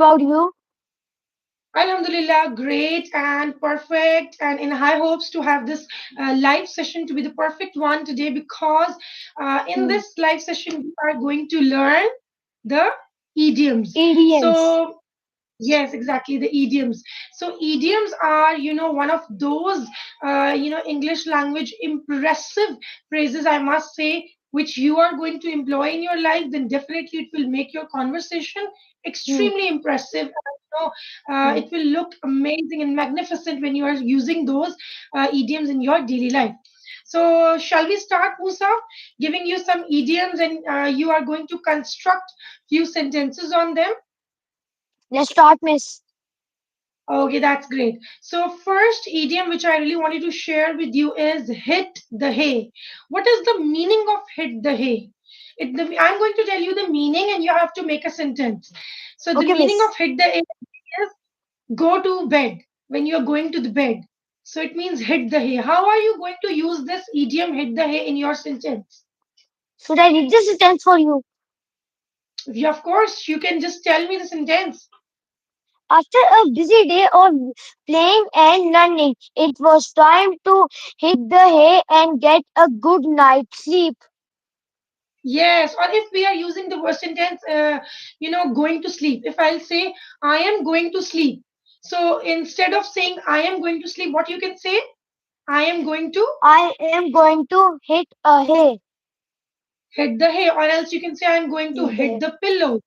What about you? Alhamdulillah, great and perfect, and in high hopes to have this live session to be the perfect one today because in Hmm. this live session we are going to learn the idioms. Idioms. So yes, exactly, the idioms. So idioms are, one of those, English language impressive phrases, I must say, which you are going to employ in your life. Then definitely it will make your conversation Hmm. extremely impressive. And, Hmm. it will look amazing and magnificent when you are using those idioms in your daily life. So, shall we start, Musa? Giving you some idioms, and you are going to construct few sentences on them. Let's start, miss. Okay, that's great. So, first idiom which I really wanted to share with you is hit the hay. What is the meaning of hit the hay? I'm going to tell you the meaning and you have to make a sentence. So, the Okay, meaning of miss. hit the hay is go to bed when you are going to the bed. So, it means hit the hay. How are you going to use this idiom hit the hay in your sentence? Should I read the sentence for you? Of course, you can just tell me the sentence. After a busy day of playing and learning, it was time to hit the hay and get a good night's sleep. Yes, or if we are using the verse sentence, going to sleep. If I'll say, I am going to sleep. So instead of saying, I am going to sleep, what you can say? I am going to I am going to hit a hay. hit the hay, or else you can say, I'm going to Hit the hit hay. the pillow,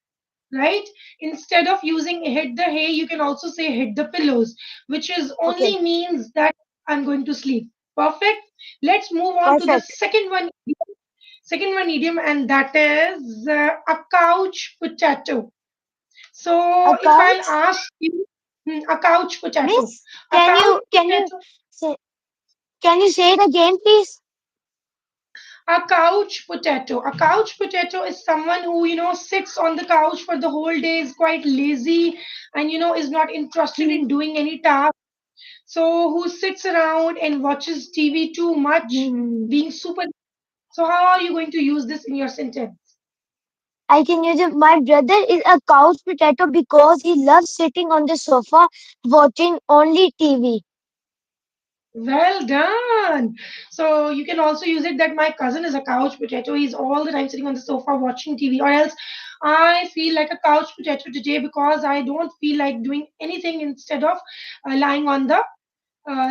right? Instead of using hit the hay, you can also say hit the pillows, which is Okay, only means that I'm going to sleep. Perfect. Let's move on to the perfect. second one idiom, and that is a couch potato. So A if I'll couch. ask you, a couch potato, Miss, a couch potato, say can you say it again, please? a couch potato is someone who sits on the couch for the whole day, is quite lazy, and is not interested Hmm. in doing any task. So who sits around and watches TV too much, Hmm. being super. So how are you going to use this in your sentence? I can use it. My brother is a couch potato because he loves sitting on the sofa watching only TV. Well done. So you can also use it that my cousin is a couch potato. He's all the time sitting on the sofa watching TV. Or else I feel like a couch potato today because I don't feel like doing anything instead of lying on the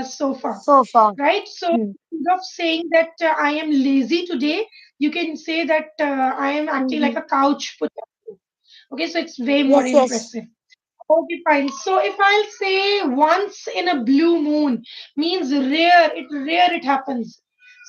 sofa. Sofa. Right? So Hmm. instead of saying that I am lazy today, you can say that I am acting like Hmm. a couch potato. Okay, so it's way more Yes, yes. impressive. Okay, fine. So if I'll say once in a blue moon means rare it happens.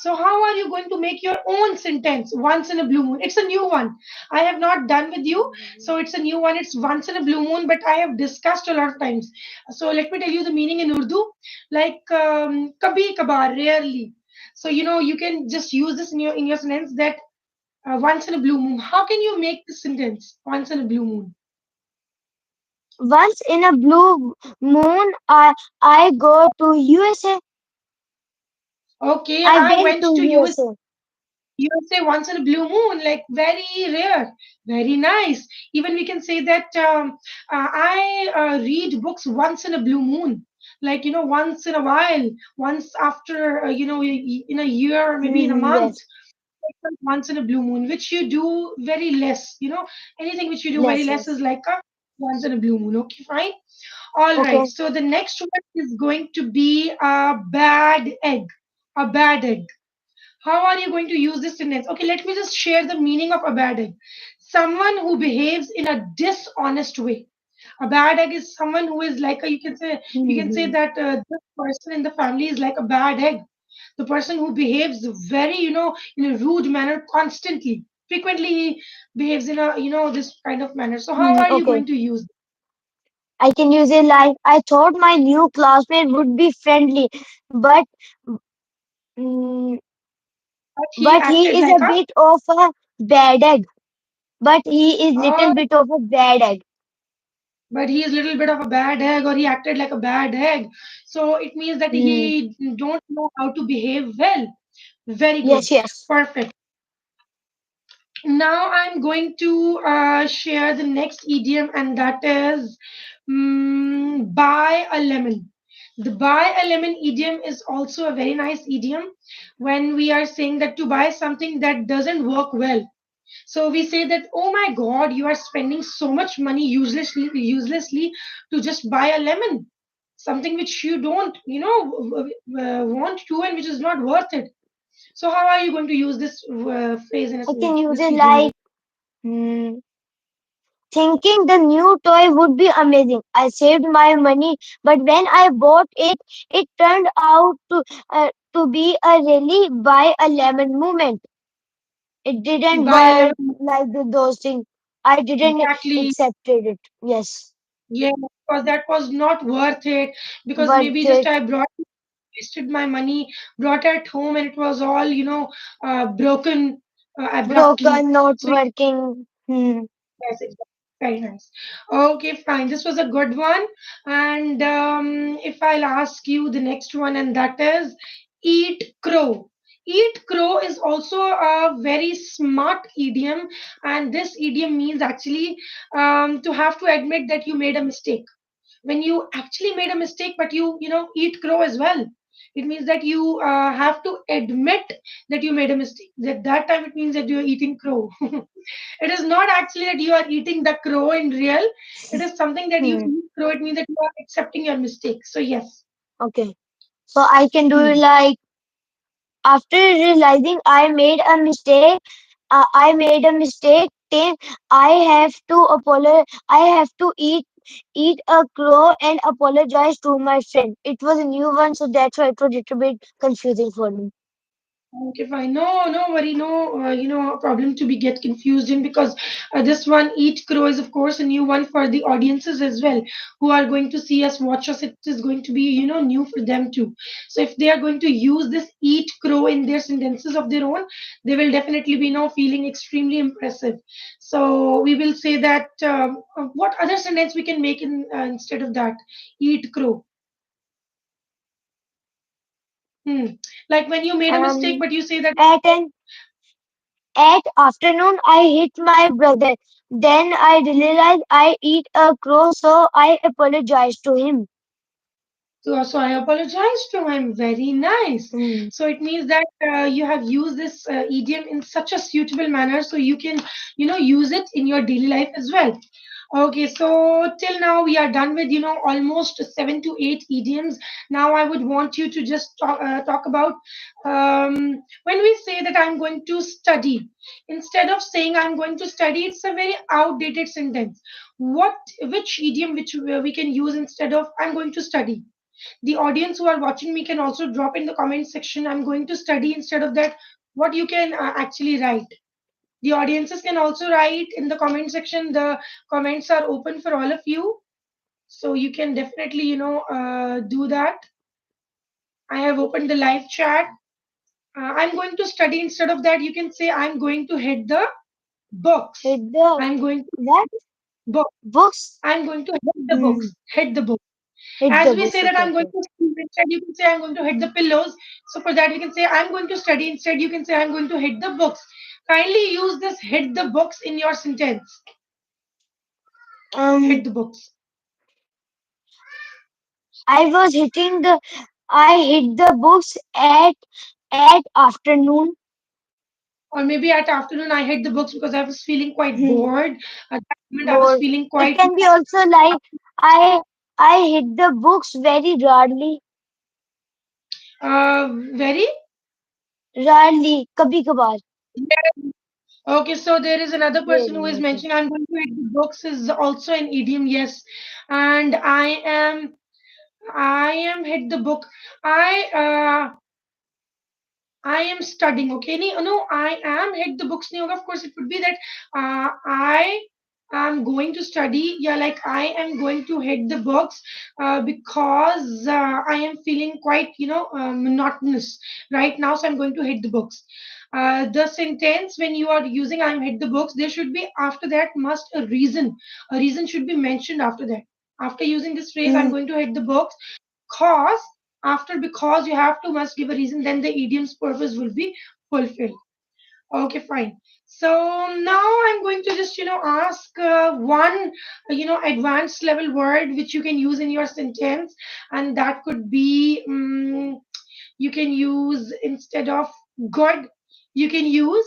So how are you going to make your own sentence once in a blue moon? It's a new one. I have not done with you. So it's a new one. It's once in a blue moon, but I have discussed a lot of times. So let me tell you the meaning in Urdu, like kabhi kabar, rarely. So you can just use this in your sentence that once in a blue moon. How can you make this sentence once in a blue moon? Once in a blue moon, I go to USA. Okay, I I went went to to US. USA. USA once in a blue moon, like very rare, very nice. Even we can say that I read books once in a blue moon, like once in a while, once after in a year, maybe in a Hmm, month, yes, like once in a blue moon, which you do very less. Anything which you do very yes, less is yes. like a once in a blue moon. Okay, fine. All right. Okay. So the next one is going to be a bad egg. A bad egg. How are you going to use this sentence? Okay, let me just share the meaning of a bad egg. Someone who behaves in a dishonest way. A bad egg is someone who is like a, you can say Hmm. that this person in the family is like a bad egg. The person who behaves very in a rude manner constantly. Frequently he behaves in a this kind of manner. So how are you Okay. going to use? I can use it like I thought my new classmate would be friendly, but mm, But he but he acted is like a a bit of a bad egg. But he is uh, little bit of a bad egg. but he is little bit of a bad egg, or he acted like a bad egg. So it means that Hmm. he don't know how to behave well. Very good. Yes, yes. Perfect. Now I'm going to share the next idiom, and that is buy a lemon. The buy a lemon idiom is also a very nice idiom when we are saying that to buy something that doesn't work well. So we say that, oh my God, you are spending so much money uselessly to just buy a lemon, something which you don't, want to and which is not worth it. So how are you going to use this phrase in I can use this it idiom? like hmm, thinking the new toy would be amazing. I saved my money, but when I bought it, it turned out to be a really buy a lemon moment. It didn't Buy a work lemon. like those things. I didn't Exactly. accepted it. Yes, Yeah, because that was not worth it. Because worth maybe just it. I brought wasted my money, brought it home, and it was all broken abruptly. Broken, not So working. yes, exactly. Very nice. Okay, fine. This was a good one. And if I'll ask you the next one, and that is eat crow. Eat crow is also a very smart idiom, and this idiom means actually to have to admit that you made a mistake. When you actually made a mistake, but you eat crow as well. It means that you have to admit that you made a mistake. That time it means that you are eating crow. It is not actually that you are eating the crow in real. It is something that you Hmm. eat crow. It means that you are accepting your mistake. So yes. Okay. So I can do it Hmm. like after realizing I made a mistake, then I have to apologize. I have to eat a crow and apologize to my friend. It was a new one, so that's why it was a little bit confusing for me. Okay, fine. No, no worry, no, problem to be get confused in, because this one, Eat Crow, is of course a new one for the audiences as well, who are going to see us, watch us. It is going to be, new for them too. So if they are going to use this Eat Crow in their sentences of their own, they will definitely be, feeling extremely impressive. So we will say that what other sentence we can make instead of that, Eat Crow. Hmm. Like when you made a mistake, Um, but you say that. at an at afternoon, I hit my brother. Then I realized I eat a crow, so I apologized to him. So I apologize to him. Very nice. Hmm. So it means that you have used this idiom in such a suitable manner, so you can, use it in your daily life as well. Okay, so till now we are done with, almost 7 to 8 idioms. Now I would want you to just talk about when we say that I'm going to study. Instead of saying I'm going to study, it's a very outdated sentence. Which idiom which we can use instead of I'm going to study? The audience who are watching me can also drop in the comment section, I'm going to study, instead of that what you can actually write. The audiences can also write in the comment section. The comments are open for all of you, so you can definitely do that. I have opened the live chat. I'm going to study, instead of that you can say I'm going to hit the books. Hit the I'm going to what? book. Books? I'm going to hit the Hmm. books. Hit the book. Hit As the we books. say that Okay, I'm going okay. to sleep, instead you can say I'm going to hit the pillows. So for that we can say I'm going to study, instead you can say I'm going to hit the books. Kindly use this hit the books in your sentence. Um, Hit the books. I was hitting the. I hit the books at afternoon. Or maybe at afternoon I hit the books because I was feeling quite Hmm. bored. At that moment I was Bored. feeling It quite can be also like I I hit the books very rarely. very. Rarely, कभी कभार. Okay, so there is another person who Really, is okay. mentioning I'm going to hit the books is also an idiom, yes. And I am hit the book. I am studying. Okay, no, I am hit the books. नहीं होगा. Of course, it would be that I am going to study. Yeah, like I am going to hit the books because I am feeling quite, monotonous right now. So I'm going to hit the books. The sentence when you are using "I'm hit the books," there should be after that must a reason. A reason should be mentioned after that. After using this phrase, I'm Hmm. going to hit the books because after because you have to must give a reason, then the idiom's purpose will be fulfilled. Okay, fine. So now I'm going to just, ask one, advanced level word which you can use in your sentence, and that could be, you can use instead of good, you can use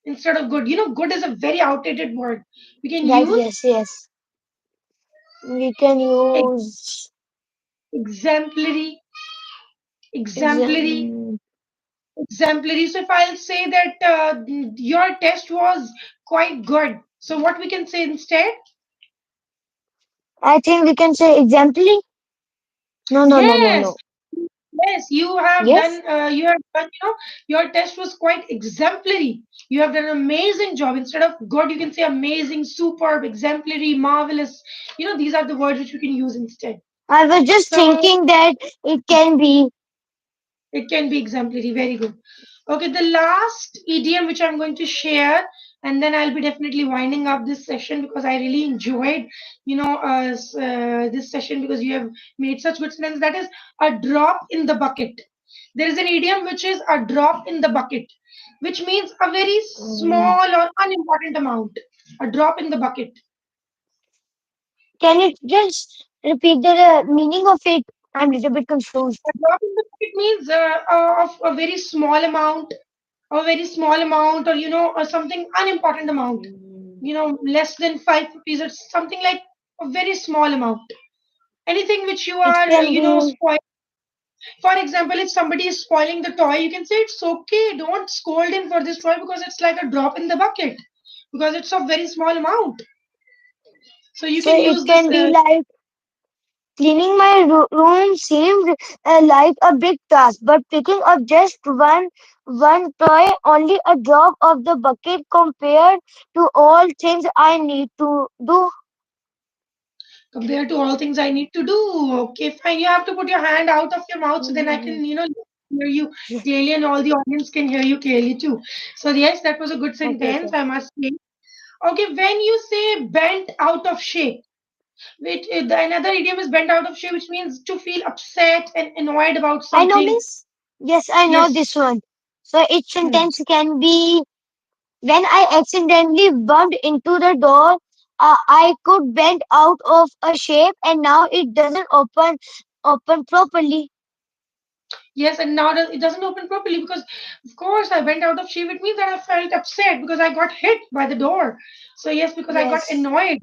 instead of good. Good is a very outdated word. You can Right, use yes, yes. We can ex- use exemplary, exemplary, exam. exemplary. So if I'll say that your test was quite good, so what we can say instead? I think we can say exemplary. No, no, no, no, Yes, no. yes, you have Yes, done. You have done. Your test was quite exemplary. You have done an amazing job. Instead of good, you can say amazing, superb, exemplary, marvelous. These are the words which we can use instead. I was just So thinking that it can be. it can be exemplary. Very good. Okay, the last idiom which I'm going to share, and then I'll be definitely winding up this session because I really enjoyed, this session because you have made such good sense. That is a drop in the bucket. There is an idiom which is a drop in the bucket, which means a very Mm, small or unimportant amount. A drop in the bucket. can you just repeat the meaning of it? I'm a little bit confused. A drop in the bucket means of a very small amount, a very small amount, or or something unimportant amount, Mm, less than 5 rupees, or something like a very small amount. Anything which you it are can be. spoil. For example, if somebody is spoiling the toy, you can say it's okay, don't scold him for this toy because it's like a drop in the bucket, because it's a very small amount. So you So can it use this. can be like cleaning my room seems like a big task, but picking up just one toy, only a drop of the bucket compared to all things I need to do. Compared to all things I need to do. Okay, fine. You have to put your hand out of your mouth so then I Mhm. can, hear you clearly and all the audience can hear you clearly too. So, yes, that was a good Okay, sentence, okay. I must say. Okay, when you say bent out of shape, another idiom is bent out of shape, which means to feel upset and annoyed about I know, something. miss. Yes, I know Yes. this one. So each Hmm. sentence can be when I accidentally bumped into the door, I could bend out of a shape and now it doesn't open properly. Yes, and now it doesn't open properly because, of course, I went out of shape. It means that I felt upset because I got hit by the door. So, yes, because I got Yes. annoyed.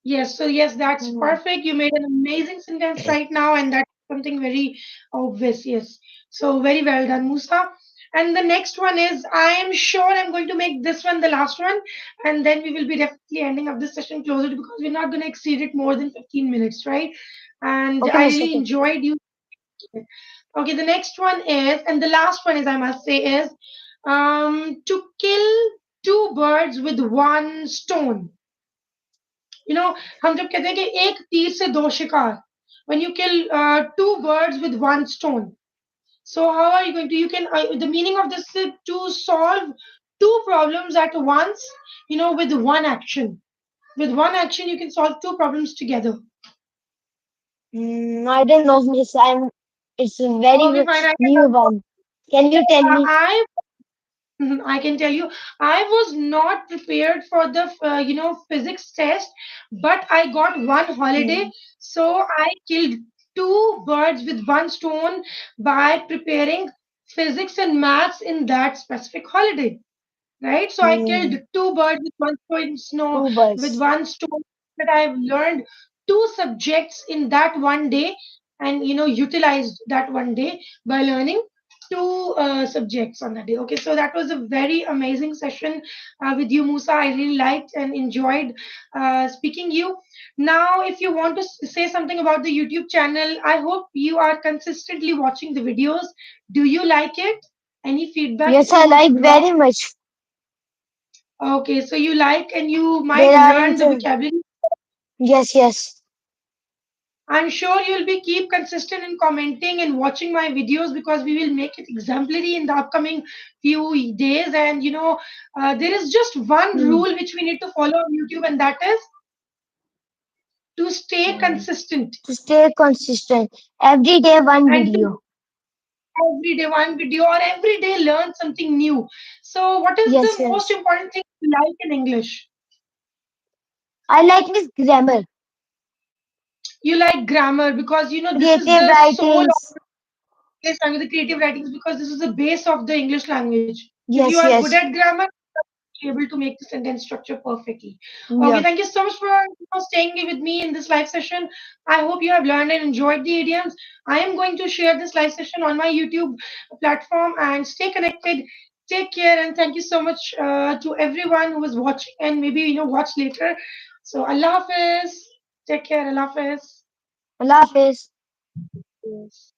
Yes, so yes, that's Mhm. perfect. You made an amazing sentence right now, and that's something very obvious. Yes, so very well done, Musa. And the next one is I am sure I'm going to make this one the last one, and then we will be definitely ending up this session closer because we're not going to exceed it more than 15 minutes, right? And Okay, I miss. really Okay. enjoyed you. Okay, the next one is, and the last one is, I must say, is to kill two birds with one stone. you know हम जब कहते हैं कि एक तीर से दो शिकार, when you kill two birds with one stone. So how are you going to, you can, the meaning of this is to solve two problems at once, with one action. With one action you can solve two problems together. I don't know, miss. It's a very Okay, fine, I can new one. Can you tell me? I I can tell you, I was not prepared for the physics test, but I got one holiday, Mm, so I killed two birds with one stone by preparing physics and maths in that specific holiday. Right? So I killed mm, two birds with one stone, two with birds. one stone. That I've learned two subjects in that one day, and utilized that one day by learning two subjects on that day. Okay, so that was a very amazing session with you, Musa. I really liked and enjoyed speaking you. Now, if you want to say something about the YouTube channel, I hope you are consistently watching the videos. Do you like it? Any feedback if Yes, you I want like to drop? very much. Okay, so you like and you might There learn aren't. the vocabulary. Yes, yes. I'm sure you'll be keep consistent in commenting and watching my videos because we will make it exemplary in the upcoming few days. And there is just one Mm, rule which we need to follow on YouTube, and that is to stay mm. consistent To stay consistent. Every day, one and to video. every day one video or every day learn something new. So, what is Yes, the most yes. important thing you like in English? I like this grammar, You like grammar because this is creative the soul writings. of English language, the creative writings, because this is the base of the English language. If you Yes, are good yes. at grammar, you're able to make the sentence structure perfectly. Okay, Yeah. thank you so much for staying with me in this live session. I hope you have learned and enjoyed the idioms. I am going to share this live session on my YouTube platform, and stay connected. Take care, and thank you so much to everyone who was watching and maybe watch later. So Allah Hafiz. Take care. Allah Hafiz. Allah Hafiz. Yes.